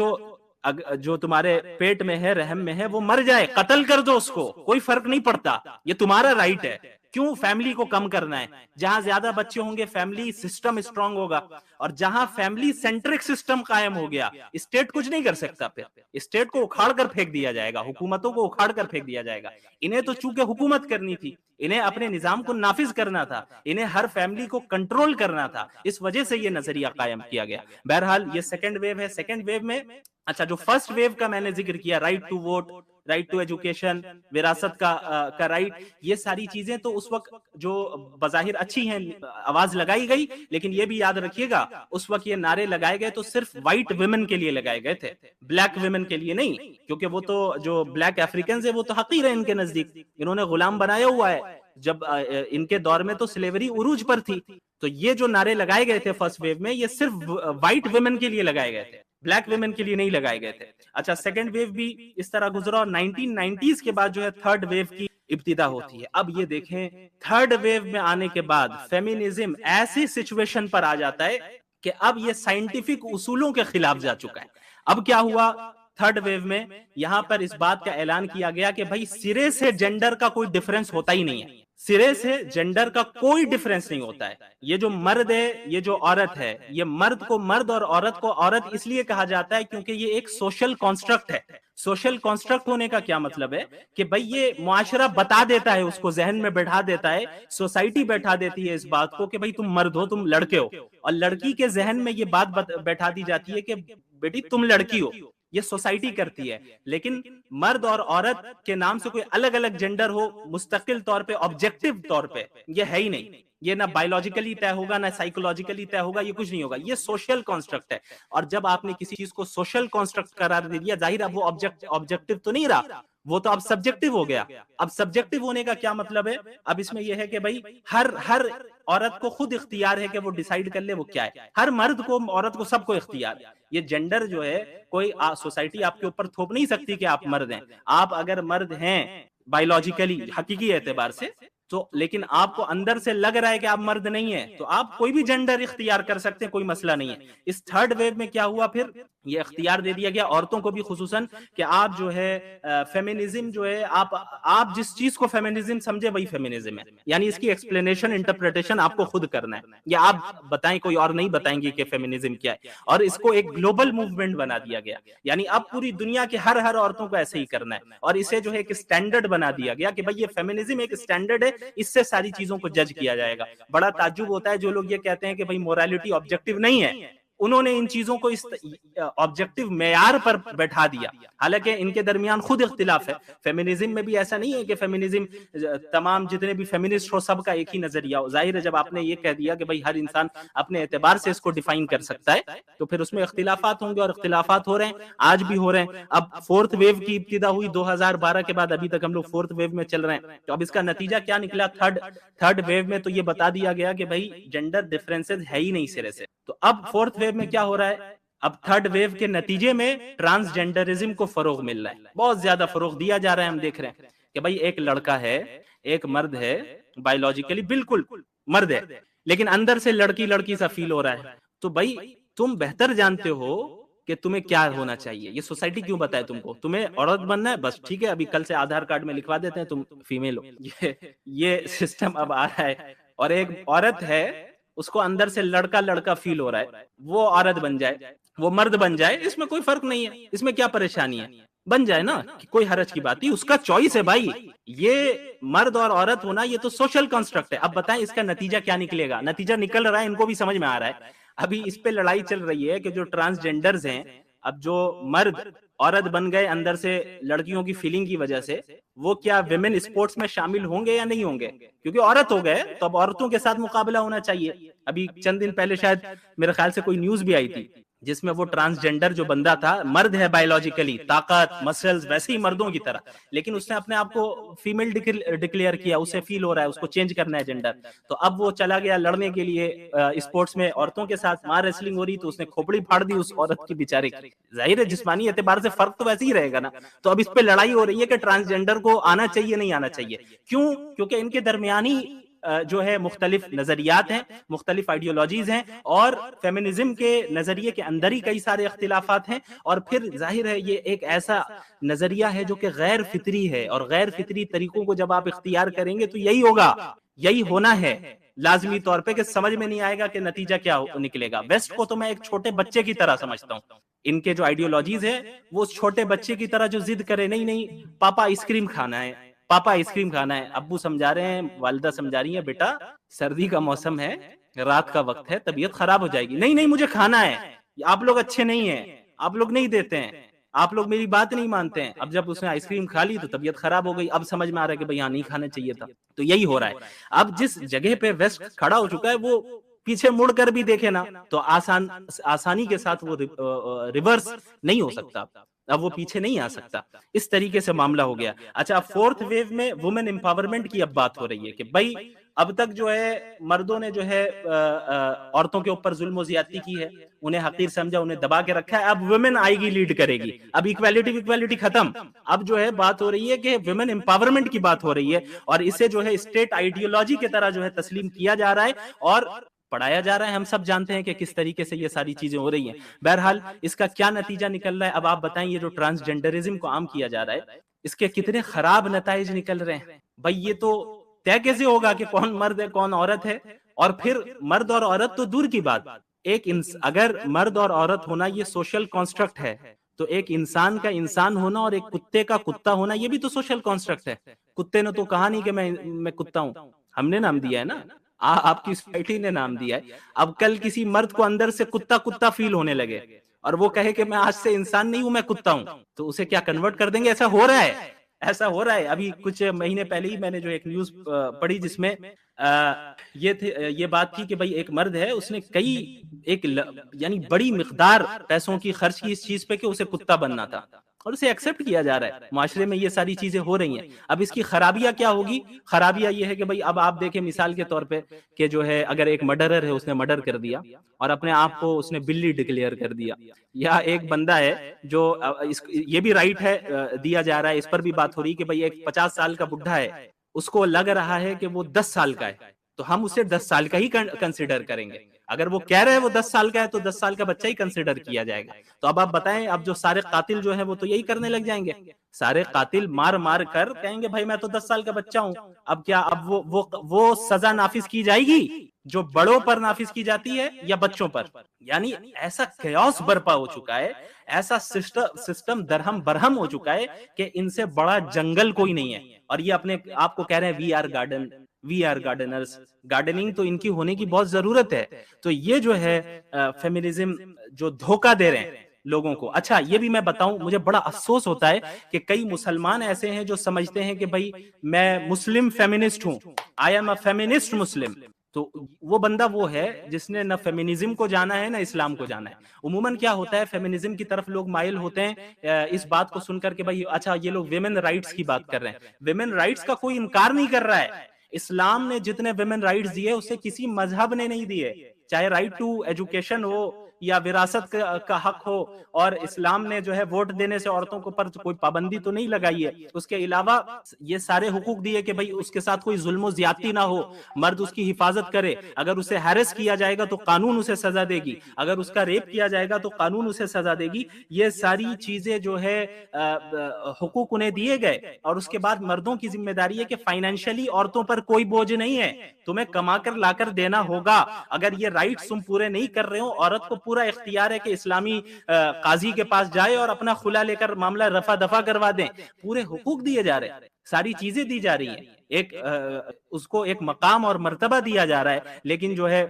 جو تمہارے پیٹ میں ہے، رحم میں ہے، وہ مر جائے، قتل کر دو اس کو، کوئی فرق نہیں پڑتا، یہ تمہارا رائٹ ہے. کیوں فیملی کو کم کرنا ہے؟ جہاں زیادہ بچے ہوں گے فیملی سسٹم اسٹرانگ ہوگا، اور جہاں فیملی سینٹرک سسٹم قائم ہو گیا اسٹیٹ کچھ نہیں کر سکتا، پھر اسٹیٹ کو اکھاڑ کر پھینک دیا جائے گا، حکومتوں کو اکھاڑ کر پھینک دیا جائے گا. انہیں تو چونکہ حکومت کرنی تھی، انہیں اپنے نظام کو نافذ کرنا تھا، انہیں ہر فیملی کو کنٹرول کرنا تھا، اس وجہ سے یہ نظریہ قائم کیا گیا. بہرحال یہ سیکنڈ ویو ہے. سیکنڈ ویو میں اچھا جو فرسٹ ویو کا میں نے ذکر کیا، right to vote, right to education, وراثت کا رائٹ، یہ ساری چیزیں تو اس وقت جو بظاہر اچھی ہیں آواز لگائی گئی، لیکن یہ بھی یاد رکھیے گا اس وقت یہ نعرے لگائے گئے تو صرف وائٹ ویمن کے لیے لگائے گئے تھے، بلیک ویمن کے لیے نہیں، کیونکہ وہ تو جو بلیک افریکنز ہیں وہ تو حقیر ہیں ان کے نزدیک، انہوں نے غلام بنایا ہوا ہے. جب ان کے دور میں تو سلیوری عروج پر تھی، تو یہ جو نعرے لگائے گئے تھے فرسٹ ویو میں یہ صرف وائٹ ویمن کے لیے لگائے گئے تھے، بلیک ویمن کے لیے نہیں لگائے گئے تھے. اچھا سیکنڈ ویو بھی اس طرح گزرا اور 1990s کے بعد جو ہے تھرڈ ویو کی ابتدا ہوتی ہے. اب یہ دیکھیں تھرڈ ویو میں آنے کے بعد فیمینزم ایسی سچویشن پر آ جاتا ہے کہ اب یہ سائنٹیفک اصولوں کے خلاف جا چکا ہے. اب کیا ہوا تھرڈ ویو میں؟ یہاں پر اس بات کا اعلان کیا گیا کہ بھائی سرے سے جینڈر کا کوئی ڈیفرنس ہوتا ہی نہیں ہے، سرے سے جینڈر کا کوئی ڈفرنس نہیں ہوتا ہے. یہ جو مرد ہے، یہ جو عورت ہے، یہ مرد کو مرد اور عورت کو عورت اس لیے کہا جاتا ہے کیونکہ یہ ایک سوشل کانسٹرکٹ ہے. سوشل کانسٹرکٹ ہونے کا کیا مطلب ہے کہ بھئی یہ معاشرہ بتا دیتا ہے، اس کو ذہن میں بیٹھا دیتا ہے، سوسائٹی بیٹھا دیتی ہے اس بات کو کہ بھئی تم مرد ہو، تم لڑکے ہو، اور لڑکی کے ذہن میں یہ بات بیٹھا دی جاتی ہے کہ بیٹی تم لڑکی ہو. یہ سوسائٹی کرتی ہے. لیکن مرد اور عورت کے نام سے کوئی الگ الگ جینڈر ہو مستقل طور پہ آبجیکٹو طور پہ یہ ہے ہی نہیں. یہ نہ بایولوجیکلی طے ہوگا نہ سائیکولوجیکلی طے ہوگا، یہ کچھ نہیں ہوگا. یہ سوشل کانسٹرکٹ ہے. اور جب آپ نے کسی چیز کو سوشل کانسٹرکٹ قرار دے دیا، ظاہر اب وہ آبجیکٹو تو نہیں رہا، وہ تو اب سبجیکٹو ہو گیا. اب سبجیکٹو ہونے کا کیا مطلب ہے؟ اب اس میں یہ ہے کہ بھائی ہر عورت کو خود اختیار ہے کہ وہ ڈیسائیڈ کر لے وہ کیا ہے. ہر مرد کو، عورت کو، سب کو اختیار ہے. یہ جینڈر جو ہے کوئی سوسائٹی آپ کے اوپر تھوپ نہیں سکتی کہ آپ مرد ہیں. آپ اگر مرد ہیں بایولوجیکلی، حقیقی اعتبار سے تو، لیکن آپ کو اندر سے لگ رہا ہے کہ آپ مرد نہیں ہیں، تو آپ کوئی بھی جینڈر اختیار کر سکتے ہیں، کوئی مسئلہ نہیں ہے. اس تھرڈ ویو میں کیا ہوا پھر؟ یہ اختیار دے دیا گیا عورتوں کو بھی خصوصاً کہ آپ جو ہے فیمینزم جو ہے، آپ جس چیز کو فیمینزم سمجھے وہی فیمینزم ہے. یعنی اس کی ایکسپلینیشن، انٹرپریٹیشن آپ کو خود کرنا ہے، یا آپ بتائیں، کوئی اور نہیں بتائیں گے کہ فیمینزم کیا ہے. اور اس کو ایک گلوبل موومنٹ بنا دیا گیا. یعنی اب پوری دنیا کے ہر عورتوں کو ایسے ہی کرنا ہے. اور اسے جو ہے ایک اسٹینڈرڈ بنا دیا گیا کہ بھائی یہ فیمینزم ایک اسٹینڈرڈ ہے، اس سے ساری چیزوں کو جج کیا جائے گا. بڑا تعجب ہوتا ہے جو لوگ یہ کہتے ہیں کہ بھائی مورالیٹی آبجیکٹو نہیں ہے، انہوں نے ان چیزوں کو اس آبجیکٹو معیار پر بیٹھا دیا. حالانکہ ان کے درمیان خود اختلاف ہے. فیمینزم میں بھی ایسا نہیں ہے کہ فیمینزم تمام جتنے بھی فیمینسٹ ہو سب کا ایک ہی نظریہ ہو. ظاہر ہے جب آپ نے یہ کہہ دیا کہ بھائی ہر انسان اپنے اعتبار سے اس کو ڈیفائن کر سکتا ہے تو پھر اس میں اختلافات ہوں گے، اور اختلافات ہو رہے ہیں، آج بھی ہو رہے ہیں. اب فورتھ ویو کی ابتدا ہوئی 2012 کے بعد، ابھی تک ہم لوگ فورتھ ویو میں چل رہے ہیں. تو اب اس کا نتیجہ کیا نکلا؟ تھرڈ ویو میں تو یہ بتا دیا گیا کہ بھائی جینڈر ڈفرینسز ہے ہی نہیں سرے سے. تو اب فورتھ ویو میں کیا ہو رہا ہے؟ اب تھرڈ ویو کے نتیجے میں ٹرانسجینڈرزم کو فروغ مل رہا ہے، بہت زیادہ فروغ دیا جا رہا ہے. ہم دیکھ رہے ہیں کہ بھائی ایک لڑکا ہے، ایک مرد ہے، بایولوجیکلی بالکل مرد ہے، لیکن اندر سے لڑکی سا فیل ہو رہا ہے. تو بھائی تم بہتر جانتے ہو کہ تمہیں کیا ہونا چاہیے. یہ سوسائٹی کیوں بتائے تم کو؟ تمہیں عورت بننا ہے، بس ٹھیک ہے، ابھی کل سے آدھار کارڈ میں لکھوا دیتے ہیں تم فیمیل ہو. یہ سسٹم اب آ رہا ہے. اور ایک عورت ہے، اس کو اندر سے لڑکا فیل ہو رہا ہے، وہ عورت بن جائے، وہ مرد بن جائے، اس میں کوئی فرق نہیں ہے. اس میں کیا پریشانی ہے؟ بن جائے نا، کوئی حرج کی بات نہیں، اس کا چوائس ہے بھائی. یہ مرد اور عورت ہونا یہ تو سوشل کنسٹرکٹ ہے. اب بتائیں اس کا نتیجہ کیا نکلے گا؟ نتیجہ نکل رہا ہے، ان کو بھی سمجھ میں آ رہا ہے. ابھی اس پہ لڑائی چل رہی ہے کہ جو ٹرانسجینڈرز ہیں، اب جو مرد عورت بن گئے اندر سے لڑکیوں کی فیلنگ کی وجہ سے، وہ کیا ویمن اسپورٹس میں شامل ہوں گے یا نہیں ہوں گے؟ کیونکہ عورت ہو گئے تو اب عورتوں کے ساتھ مقابلہ ہونا چاہیے. ابھی چند دن پہلے شاید میرے خیال سے کوئی نیوز بھی آئی تھی جس میں وہ ٹرانسجینڈر جو بندہ تھا، مرد ہے بایولوجیکلی، طاقت، مسلز ویسے ہی مردوں کی طرح، لیکن اس نے اپنے آپ کو فیمیل ڈکلیئر کیا، اسے فیل ہو رہا ہے اس کو چینج کرنا ہے جینڈر. تو اب وہ چلا گیا لڑنے کے لیے اسپورٹس میں عورتوں کے ساتھ، مار ریسلنگ ہو رہی تو اس نے کھوپڑی پھاڑ دی اس عورت کی بیچارے کی. ظاہر ہے جسمانی اعتبار سے فرق تو ویسے ہی رہے گا نا. تو اب اس پہ لڑائی ہو رہی ہے کہ ٹرانسجینڈر کو آنا چاہیے نہیں آنا چاہیے. کیوں؟ کیونکہ ان کے درمیانی جو ہے مختلف نظریات ہیں، مختلف آئیڈیالوجیز ہیں، اور فیمینزم کے نظریے کے اندر ہی کئی سارے اختلافات ہیں. اور پھر ظاہر ہے یہ ایک ایسا نظریہ ہے جو کہ غیر فطری ہے، اور غیر فطری طریقوں کو جب آپ اختیار کریں گے تو یہی ہوگا، یہی ہونا ہے لازمی طور پہ، کہ سمجھ میں نہیں آئے گا کہ نتیجہ کیا نکلے گا. ویسٹ کو تو میں ایک چھوٹے بچے کی طرح سمجھتا ہوں. ان کے جو آئیڈیالوجیز ہے وہ چھوٹے بچے کی طرح جو ضد کرے، نہیں پاپا آئس کریم کھانا ہے، پاپا آئس کریم کھانا ہے. ابو سمجھا رہے ہیں، والدہ سمجھا رہی ہیں، بیٹا سردی کا موسم ہے، رات کا وقت ہے، طبیعت خراب ہو جائے گی. نہیں مجھے کھانا ہے. آپ لوگ اچھے نہیں ہیں، آپ لوگ نہیں دیتے ہیں، آپ لوگ میری بات نہیں مانتے ہیں. اب جب اس نے آئس کریم کھا لی تو طبیعت خراب ہو گئی. اب سمجھ میں آ رہا ہے کہ بھئی یہاں نہیں کھانا چاہیے تھا. تو یہی ہو رہا ہے. اب جس جگہ پہ ویسٹ کھڑا ہو چکا ہے وہ پیچھے مڑ کر بھی دیکھے نا تو آسانی کے ساتھ وہ ریورس نہیں ہو سکتا، اب وہ پیچھے نہیں آ سکتا. اس طریقے سے معاملہ ہو گیا. اچھا، فورتھ ویو میں وومن امپاورمنٹ کی اب بات ہو رہی ہے کہ بھائی اب تک جو ہے مردوں نے جو ہے عورتوں کے اوپر ظلم و زیادتی کی ہے، انہیں حقیر سمجھا، انہیں دبا کے رکھا ہے. اب ویمن آئے گی، لیڈ کرے گی. اب ایکویلٹی ختم. اب جو ہے بات ہو رہی ہے کہ ویمن امپاورمنٹ کی بات ہو رہی ہے، اور اسے جو ہے اسٹیٹ آئیڈیالوجی کی طرح جو ہے تسلیم کیا جا رہا ہے اور پڑھایا جا رہا ہے. ہم سب جانتے ہیں کہ کس طریقے سے یہ ساری چیزیں ہو رہی ہیں. بہرحال اس کا کیا نتیجہ نکل رہا ہے؟ اب آپ بتائیں، یہ جو ٹرانسجینڈرزم کو عام کیا جا رہا ہے، اس کے کتنے خراب نتائج نکل رہے ہیں. بھائی یہ تو طے کیسے ہوگا کہ کون مرد ہے کون عورت ہے؟ اور پھر مرد اور عورت تو دور کی بات، اگر مرد اور عورت ہونا یہ سوشل کانسٹرکٹ ہے، تو ایک انسان کا انسان ہونا اور ایک کتے کا کتا ہونا یہ بھی تو سوشل کانسٹرکٹ ہے۔ کتے نے تو کہا نہیں کہ میں کتا ہوں، ہم نے نام دیا ہے نا، آپ کی سوسائٹی نے نام دیا ہے۔ اب کل کسی مرد کو اندر سے کتا کتا فیل ہونے لگے اور وہ کہے کہ میں آج سے انسان نہیں ہوں، میں کتا ہوں، تو اسے کیا کنورٹ کر دیں گے؟ ایسا ہو رہا ہے، ایسا ہو رہا ہے۔ ابھی کچھ مہینے پہلے ہی میں نے جو ایک نیوز پڑھی جس میں یہ بات تھی کہ بھئی ایک مرد ہے، اس نے یعنی بڑی مقدار پیسوں کی خرچ کی اس چیز پہ کہ اسے کتا بننا تھا، اور اسے ایکسپٹ کیا جا رہا ہے۔ معاشرے میں یہ ساری چیزیں ہو رہی ہیں۔ اب اس کی خرابیاں کیا ہوگی؟ خرابیاں یہ ہے کہ بھئی اب آپ دیکھیں مثال کے طور پہ کہ جو ہے اگر ایک مرڈرر ہے، اس نے مرڈر کر دیا اور اپنے آپ کو اس نے بلی ڈکلیئر کر دیا، یا ایک بندہ ہے جو یہ بھی رائٹ ہے دیا جا رہا ہے، اس پر بھی بات ہو رہی کہ بھئی ایک 50 سال کا بڈھا ہے، اس کو لگ رہا ہے کہ وہ 10 سال کا ہے، تو ہم اسے 10 سال کا ہی کنسیڈر کریں گے۔ اگر وہ کہہ رہے ہیں وہ 10 سال کا ہے تو 10 سال کا بچہ ہی کنسیڈر کیا جائے گا۔ تو اب آپ بتائیں، اب جو سارے قاتل جو ہیں وہ تو یہی کرنے لگ جائیں گے، سارے قاتل مار مار کر کہیں گے بھائی میں تو 10 سال کا بچہ ہوں۔ اب کیا اب وہ سزا نافذ کی جائے گی جو بڑوں پر نافذ کی جاتی ہے یا بچوں پر؟ یعنی ایسا کیوس برپا ہو چکا ہے، ایسا سسٹم درہم برہم ہو چکا ہے کہ ان سے بڑا جنگل کوئی نہیں ہے، اور یہ اپنے آپ کو کہہ رہے ہیں وی آر گارڈنرز۔ گارڈننگ تو ان کی ہونے کی بہت ضرورت ہے۔ تو یہ جو ہے فیمنزم جو دھوکہ دے رہے ہیں لوگوں کو۔ اچھا یہ بھی میں بتاؤں، مجھے بڑا افسوس ہوتا ہے کہ کئی مسلمان ایسے ہیں جو سمجھتے ہیں کہ بھائی میں مسلم فیمنسٹ ہوں، آئی ایم اے فیمنسٹ مسلم۔ تو وہ بندہ وہ ہے جس نے نہ فیمنزم کو جانا ہے نہ اسلام کو جانا ہے۔ عموماً کیا ہوتا ہے، فیمنزم کی طرف لوگ مائل ہوتے ہیں اس بات کو سن کر کہ بھائی اچھا یہ لوگ ویمن رائٹس کی بات کر رہے ہیں۔ ویمن رائٹس کا کوئی انکار نہیں کر رہا ہے۔ اسلام نے جتنے ویمن رائٹس دیے اسے کسی مذہب نے نہیں دیے، چاہے رائٹ ٹو ایجوکیشن ہو یا وراثت کا حق ہو، اور اسلام نے جو ہے ووٹ دینے سے عورتوں کو پر کوئی پابندی تو نہیں لگائی ہے۔ اس کے علاوہ یہ سارے حقوق دیے کہ بھئی اس کے ساتھ کوئی ظلم و زیادتی نہ ہو، مرد اس کی حفاظت کرے، اگر اسے ہیرس کیا جائے گا تو قانون اسے سزا دے گی، اگر اس کا ریپ کیا جائے گا تو قانون اسے سزا دے گی۔ یہ ساری چیزیں جو ہے حقوق انہیں دیے گئے، اور اس کے بعد مردوں کی ذمہ داری ہے کہ فائنینشلی عورتوں پر کوئی بوجھ نہیں ہے، تمہیں کما کر لا کر دینا ہوگا۔ اگر یہ رائٹس تم پورے نہیں کر رہے ہو، عورت کو پورا اختیار ہے کہ اسلامی قاضی کے پاس جائے اور اپنا خلا لے کر معاملہ رفع دفع کروا دیں۔ پورے حقوق دیے جا رہے ہیں، ساری چیزیں دی جا رہی ہیں، اس کو ایک مقام اور مرتبہ دیا جا رہا ہے۔ لیکن جو ہے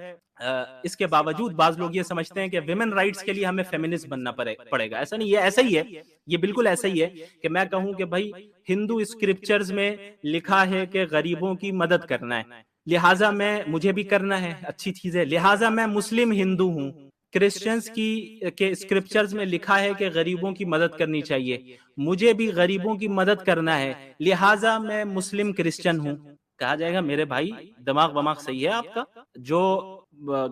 اس کے باوجود بعض لوگ یہ سمجھتے ہیں کہ ویمن رائٹس کے لیے ہمیں فیمنسٹ بننا پڑے گا۔ ایسا نہیں، یہ ایسا ہی ہے، یہ بالکل ایسا ہی ہے کہ میں کہوں کہ بھائی ہندو اسکرپچرز میں لکھا ہے کہ غریبوں کی مدد کرنا ہے، لہٰذا مجھے بھی کرنا ہے، اچھی چیز ہے، لہٰذا میں مسلم ہندو ہوں۔ کرسچنز کے اسکرپچرز میں لکھا ہے کہ غریبوں کی مدد کرنی چاہیے، مجھے بھی غریبوں کی مدد کرنا ہے، لہٰذا میں مسلم کرسچن ہوں۔ کہا جائے گا میرے بھائی دماغ صحیح ہے آپ کا، جو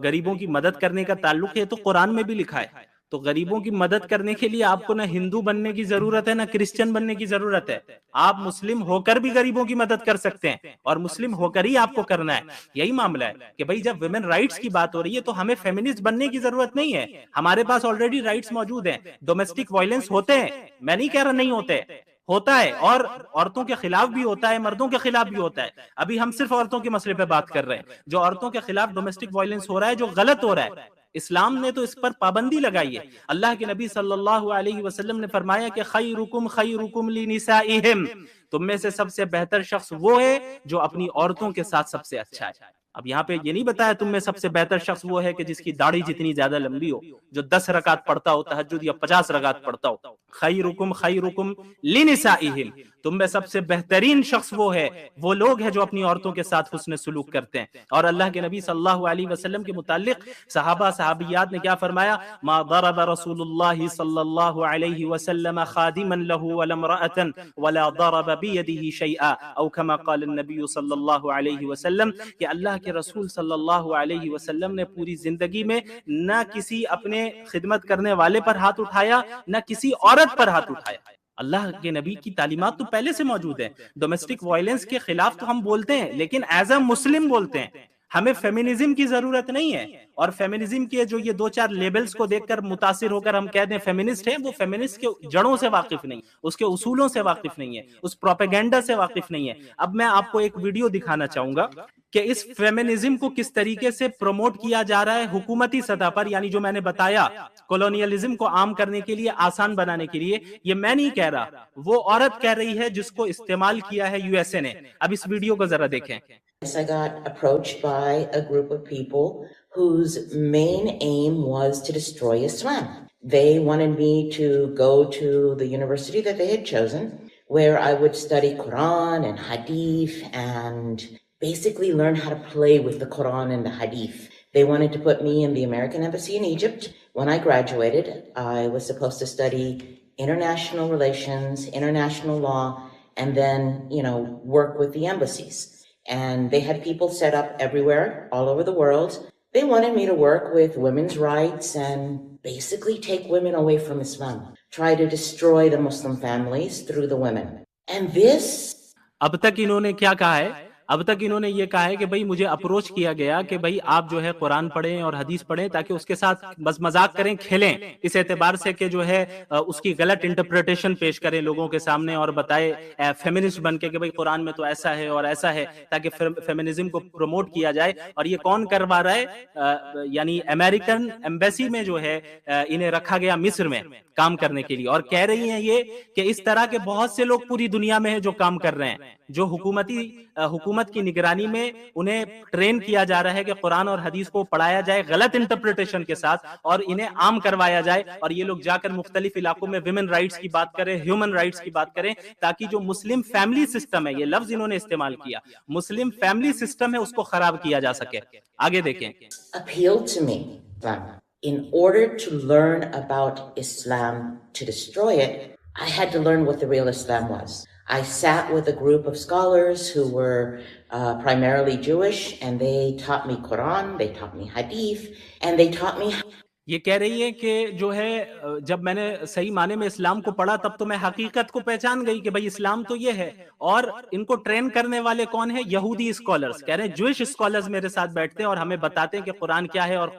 غریبوں کی مدد کرنے کا تعلق ہے تو قرآن میں بھی لکھا ہے۔ تو غریبوں کی مدد کرنے کے لیے آپ کو نہ ہندو بننے کی ضرورت ہے نہ کرسچن بننے کی ضرورت ہے، آپ مسلم ہو کر بھی غریبوں کی مدد کر سکتے ہیں، اور مسلم ہو کر ہی آپ کو کرنا ہے۔ یہی معاملہ ہے کہ بھئی جب ویمن رائٹس کی بات ہو رہی ہے تو ہمیں فیمنسٹ بننے کی ضرورت نہیں ہے، ہمارے پاس آلریڈی رائٹس موجود ہیں۔ ڈومیسٹک وائلنس ہوتے ہیں، میں نہیں کہہ رہا نہیں ہوتے، ہوتا ہے، اور عورتوں کے خلاف بھی ہوتا ہے، مردوں کے خلاف بھی ہوتا ہے۔ ابھی ہم صرف عورتوں کے مسئلے پہ بات کر رہے ہیں، جو عورتوں کے خلاف ڈومیسٹک وائلنس ہو رہا ہے، جو غلط ہو رہا ہے، اسلام نے تو اس پر پابندی لگائی ہے۔ اللہ کے نبی صلی اللہ علیہ وسلم نے فرمایا کہ خیرکم لنسائہم، تم میں سے سب سے بہتر شخص وہ ہے جو اپنی عورتوں کے ساتھ سب سے اچھا ہے۔ اب یہاں پہ یہ نہیں بتایا تم میں سب سے بہتر شخص وہ ہے کہ جس کی داڑھی جتنی زیادہ لمبی ہو، جو 10 رکعت پڑھتا ہو تہجد یا 50 رکعت پڑھتا ہو۔ خیرکم لنسائہم، تم میں سب سے بہترین شخص وہ ہے، وہ لوگ ہیں جو اپنی عورتوں کے ساتھ حسن سلوک کرتے ہیں۔ اور اللہ کے نبی صلی اللہ علیہ وسلم کے متعلق صحابہ صحابیات نے کیا فرمایا؟ ما ضرب رسول اللہ صلی اللہ علیہ وسلم خادما له ولا امرأة ولا ضرب بيده شيئا، او كما قال النبی صلی اللہ علیہ وسلم، کہ اللہ کے رسول صلی اللہ علیہ وسلم نے پوری زندگی میں نہ کسی اپنے خدمت کرنے والے پر ہاتھ اٹھایا نہ کسی عورت پر ہاتھ اٹھایا۔ اللہ کے نبی کی تعلیمات تو پہلے سے موجود ہیں۔ ڈومیسٹک وائلنس کے خلاف تو ہم بولتے ہیں، لیکن ایز اے مسلم بولتے ہیں، ہمیں فیمنزم کی ضرورت نہیں ہے۔ اور فیمنزم کے جو یہ دو چار لیبلز کو دیکھ کر متاثر ہو کر ہم کہہ دیں فیمنسٹ ہیں، وہ فیمنسٹ کے جڑوں سے واقف نہیں، اس کے اصولوں سے واقف نہیں ہے، اس پروپیگنڈا سے واقف نہیں ہے. اب میں آپ کو ایک ویڈیو دکھانا چاہوں گا کہ اس فیمنزم کو کس طریقے سے پروموٹ کیا جا رہا ہے حکومتی سطح پر، یعنی جو میں نے بتایا کولونیلزم کو عام کرنے کے لیے، آسان بنانے کے لیے. یہ میں نہیں کہہ رہا، وہ عورت کہہ رہی ہے جس کو استعمال کیا ہے یو ایس اے نے. اب اس ویڈیو کو ذرا دیکھیں. I got approached by a group of people whose main aim was to destroy Islam. They wanted me to go to the university that they had chosen, where I would study Quran and Hadith and basically learn how to play with the Quran and the Hadith. They wanted to put me in the American Embassy in Egypt. When I graduated, I was supposed to study international relations, international law, and then, work with the embassies. And they had people set up everywhere, all over the world. They wanted me to work with women's rights and basically take women away from Islam, try to destroy the Muslim families through the women. And this... اب تک انہوں نے کیا کہا ہے؟ اب تک انہوں نے یہ کہا ہے کہ بھائی مجھے اپروچ کیا گیا کہ بھائی آپ جو ہے قرآن پڑھیں اور حدیث پڑھیں تاکہ اس کے ساتھ بس مذاق کریں، کھیلیں، اس اعتبار سے کہ جو ہے اس کی غلط انٹرپریٹیشن پیش کریں لوگوں کے سامنے اور بتائے فیمنسٹ بن کے کہ بھائی قرآن میں تو ایسا ہے اور ایسا ہے، تاکہ فیمنزم کو پروموٹ کیا جائے. اور یہ کون کروا رہا ہے؟ یعنی امریکن ایمبیسی میں جو ہے انہیں رکھا گیا مصر میں کام کرنے کے لیے، اور کہہ رہی ہیں یہ کہ اس طرح کے بہت سے لوگ پوری دنیا میں ہیں جو کام کر رہے ہیں، جو حکومت کی نگرانی میں انہیں ٹرین کیا جا رہا ہے کہ قرآن اور حدیث کو پڑھایا جائے غلط انٹرپریٹیشن کے ساتھ اور انہیں عام کروایا جائے، اور یہ لوگ جا کر مختلف علاقوں میں ویمن رائٹس کی بات کریں، ہیومن رائٹس کی بات کریں، تاکہ جو مسلم فیملی سسٹم ہے، یہ لفظ انہوں نے استعمال کیا، مسلم فیملی سسٹم ہے، اس کو خراب کیا جا سکے. آگے دیکھیں. Appealed to me. In order to learn about Islam, to destroy it, I had to learn what the real Islam was. I sat with a group of scholars who were primarily Jewish, and they taught me Quran, they taught me Hadith, and they taught me... یہ کہہ رہی ہے کہ جو ہے جب میں نے صحیح معنی میں اسلام کو پڑھا تب تو میں حقیقت کو پہچان گئی کہ بھائی اسلام تو یہ ہے. اور ان کو ٹرین کرنے والے کون ہیں؟ یہودی اسکالرز. کہہ رہے ہیں جوئش اسکالرز میرے ساتھ بیٹھتے ہیں اور ہمیں بتاتے ہیں کہ قرآن کیا ہے اور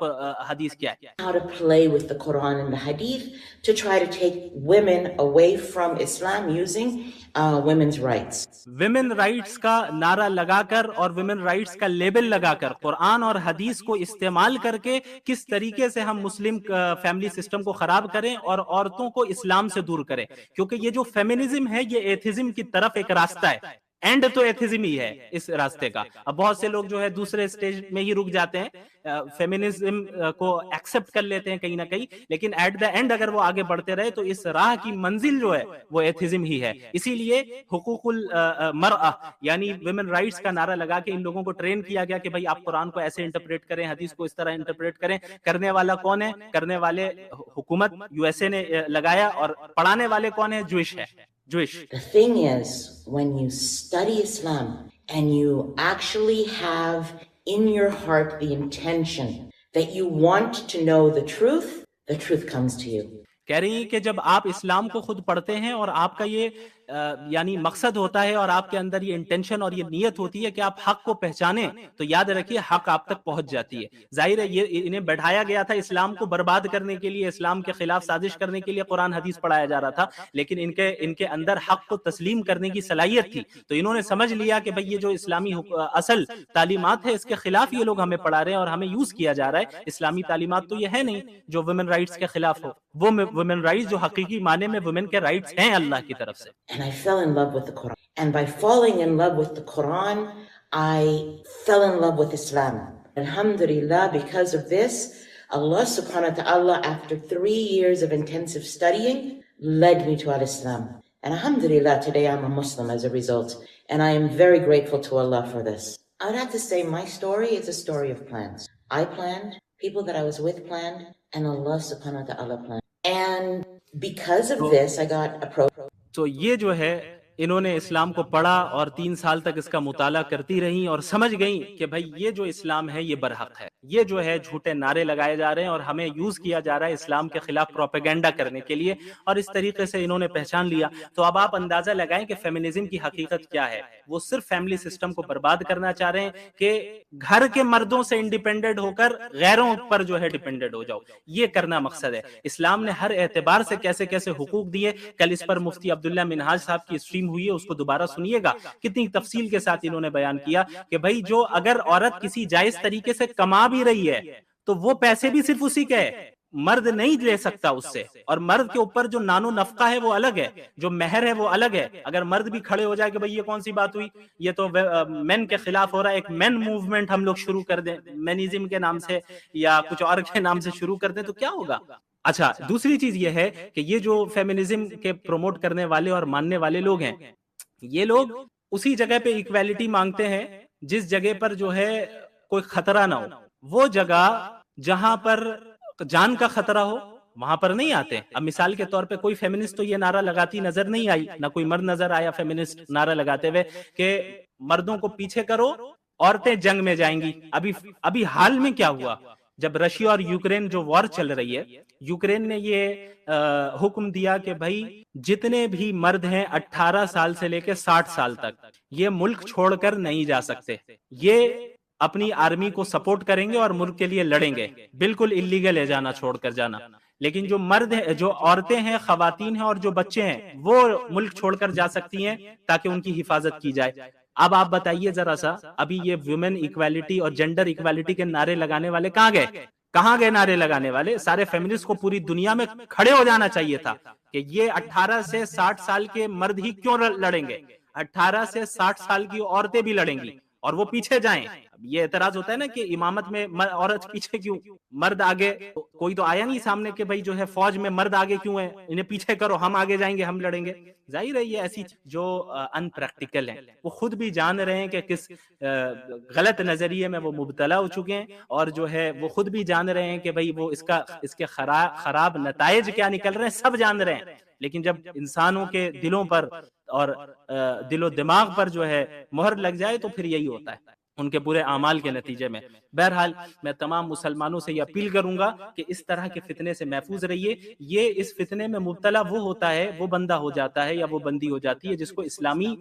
حدیث کیا ہے. How to play with the Quran and the Hadith to try to take women away from Islam using women's rights. Women rights کا نعرہ لگا کر اور ویمن رائٹس کا لیبل لگا کر قرآن اور حدیث کو استعمال کر کے کس طریقے سے ہم مسلم فیملی سسٹم کو خراب کریں اور عورتوں کو اسلام سے دور کریں. کیونکہ یہ جو فیمنزم ہے یہ ایتھزم کی طرف ایک راستہ ہے، اینڈ تو ایتھزم ہی ہے اس راستے کا. اب بہت سے لوگ جو ہے دوسرے سٹیج میں ہی رک جاتے ہیں، فیمنزم کو ایکسپٹ کر لیتے ہیں کہیں نہ کہیں، لیکن ایٹ دا اینڈ اگر وہ آگے بڑھتے رہے تو اس راہ کی منزل جو ہے وہ ایتھزم ہی ہے. اسی لیے حقوق المرأہ یعنی ویمن رائٹس کا نعرہ لگا کے ان لوگوں کو ٹرین کیا گیا کہ بھائی آپ قرآن کو ایسے انٹرپریٹ کریں، حدیث کو اس طرح انٹرپریٹ کریں. کرنے والا کون ہے؟ کرنے والے حکومت یو ایس اے نے لگایا، اور پڑھانے والے کون ہیں؟ جوئش ہے. The thing is, when you study Islam and you actually have in your heart the intention that you want to know the truth comes to you. کہہ رہی ہیں کہ جب آپ اسلام کو خود پڑھتے ہیں اور آپ کا یہ یعنی مقصد ہوتا ہے اور آپ کے اندر یہ انٹینشن اور یہ نیت ہوتی ہے کہ آپ حق کو پہچانیں، تو یاد رکھیے حق آپ تک پہنچ جاتی ہے. ظاہر ہے یہ انہیں بٹھایا گیا تھا اسلام کو برباد کرنے کے لیے، اسلام کے خلاف سازش کرنے کے لیے قرآن حدیث پڑھایا جا رہا تھا، لیکن ان کے اندر حق کو تسلیم کرنے کی صلاحیت تھی. تو انہوں نے سمجھ لیا کہ بھئی یہ جو اسلامی اصل تعلیمات ہے اس کے خلاف یہ لوگ ہمیں پڑھا رہے ہیں اور ہمیں یوز کیا جا رہا ہے. اسلامی تعلیمات تو یہ ہے نہیں جو ویمن رائٹس کے خلاف ہو، وہ ویمن رائٹس جو حقیقی معنی میں ویمن کے رائٹس ہیں اللہ کی طرف سے. And I fell in love with the Quran. And by falling in love with the Quran, I fell in love with Islam. Alhamdulillah, because of this, Allah subhanahu wa ta'ala, after 3 years of intensive studying, led me to al-Islam. And alhamdulillah, today I'm a Muslim as a result. And I am very grateful to Allah for this. I would have to say my story is a story of plans. I planned, people that I was with planned, and Allah subhanahu wa ta'ala planned. And because of this, I got approached. تو یہ جو ہے انہوں نے اسلام کو پڑھا اور 3 سال تک اس کا مطالعہ کرتی رہیں اور سمجھ گئیں کہ بھائی یہ جو اسلام ہے یہ برحق ہے، یہ جو ہے جھوٹے نعرے لگائے جا رہے ہیں اور ہمیں یوز کیا جا رہا ہے اسلام کے خلاف پروپیگنڈا کرنے کے لیے، اور اس طریقے سے انہوں نے پہچان لیا۔ تو اب آپ اندازہ لگائیں کہ فیمنزم کی حقیقت کیا ہے۔ وہ صرف فیملی سسٹم کو برباد کرنا چاہ رہے ہیں کہ گھر کے مردوں سے انڈیپینڈنٹ ہو کر غیروں پر جو ہے ڈیپینڈنٹ ہو جاؤ، یہ کرنا مقصد ہے۔ اسلام نے ہر اعتبار سے کیسے کیسے حقوق دیے، کل اس پر مفتی عبداللہ منہاج صاحب کی اسٹریم ہوئی ہے، اس کو دوبارہ سنیے گا، کتنی تفصیل کے ساتھ انہوں نے بیان کیا کہ بھائی جو اگر عورت کسی جائز طریقے سے کما بھی رہی ہے تو وہ پیسے بھی صرف اسی کے ہے، مرد نہیں لے سکتا اس سے، اور مرد کے اوپر جو نان و نفقہ ہے وہ الگ ہے، جو مہر ہے وہ الگ ہے۔ اگر مرد بھی کھڑے ہو جائے کہ بھئی یہ کون سی بات ہوئی، یہ تو مین کے خلاف ہو رہا ہے، ایک مین موومنٹ ہم لوگ شروع کر دیں مینیزم کے نام سے یا کچھ اور کے نام سے شروع کر دیں تو کیا ہوگا؟ اچھا، دوسری چیز یہ ہے کہ یہ جو فیمنزم کے پروموٹ کرنے والے اور ماننے والے لوگ ہیں، یہ لوگ اسی جگہ پہ ایکویلٹی مانگتے ہیں جس جگہ پر جو ہے کوئی خطرہ نہ ہو۔ وہ جگہ جہاں پر جان کا خطرہ ہو وہاں پر نہیں آتے۔ اب مثال کے طور پہ کوئی فیمنسٹ تو یہ نعرہ لگاتی نظر نہیں آئی، نہ کوئی مرد نظر آیا فیمنسٹ نعرہ لگاتے ہوئے کہ مردوں کو پیچھے کرو، عورتیں جنگ میں جائیں گی۔ ابھی حال میں کیا ہوا، جب رشیا اور یوکرین جو وار چل رہی ہے، یوکرین نے یہ حکم دیا کہ بھائی جتنے بھی مرد ہیں 18 سال سے لے کے 60 سال تک یہ ملک چھوڑ کر نہیں جا سکتے، یہ اپنی آرمی کو سپورٹ کریں گے اور ملک کے لیے لڑیں گے، بالکل اللیگل ہے جانا، چھوڑ کر جانا۔ لیکن جو مرد ہیں، جو عورتیں ہیں، خواتین ہیں اور جو بچے ہیں وہ ملک چھوڑ کر جا سکتی ہیں تاکہ ان کی حفاظت کی جائے۔ اب آپ بتائیے ذرا سا، ابھی یہ ویمن ایکویلٹی اور جینڈر ایکویلٹی کے نعرے لگانے والے کہاں گئے نعرے لگانے والے؟ سارے فیمنسٹ کو پوری دنیا میں کھڑے ہو جانا چاہیے تھا کہ یہ 18 سے 60 سال کے مرد ہی کیوں لڑیں گے، 18 سے 60 سال کی عورتیں بھی لڑیں گی اور وہ پیچھے جائیں۔ اب یہ اعتراض ہوتا ہے نا کہ امامت میں عورت پیچھے کیوں، مرد آگے؟ کوئی تو آیا نہیں سامنے کہ بھائی جو ہے فوج میں مرد آگے کیوں ہیں، انہیں پیچھے کرو، ہم آگے جائیں گے، ہم لڑیں گے۔ ظاہر ہے یہ ایسی جو ان پریکٹیکل ہیں، وہ خود بھی جان رہے ہیں کہ کس غلط نظریے میں وہ مبتلا ہو چکے ہیں، اور جو ہے وہ خود بھی جان رہے ہیں کہ بھائی وہ اس کے خراب نتائج کیا نکل رہے ہیں، سب جان رہے ہیں۔ لیکن جب انسانوں کے دلوں پر اور دل و دماغ پر جو ہے مہر لگ جائے تو پھر یہی ہوتا ہے ان کے برے اعمال کے نتیجے میں۔ بہرحال میں تمام مسلمانوں سے یہ اپیل کروں گا کہ اس طرح کے فتنے سے محفوظ رہیے۔ یہ اس فتنے میں مبتلا وہ ہوتا ہے، وہ بندہ ہو جاتا ہے یا وہ بندی ہو جاتی ہے جس کو اسلامی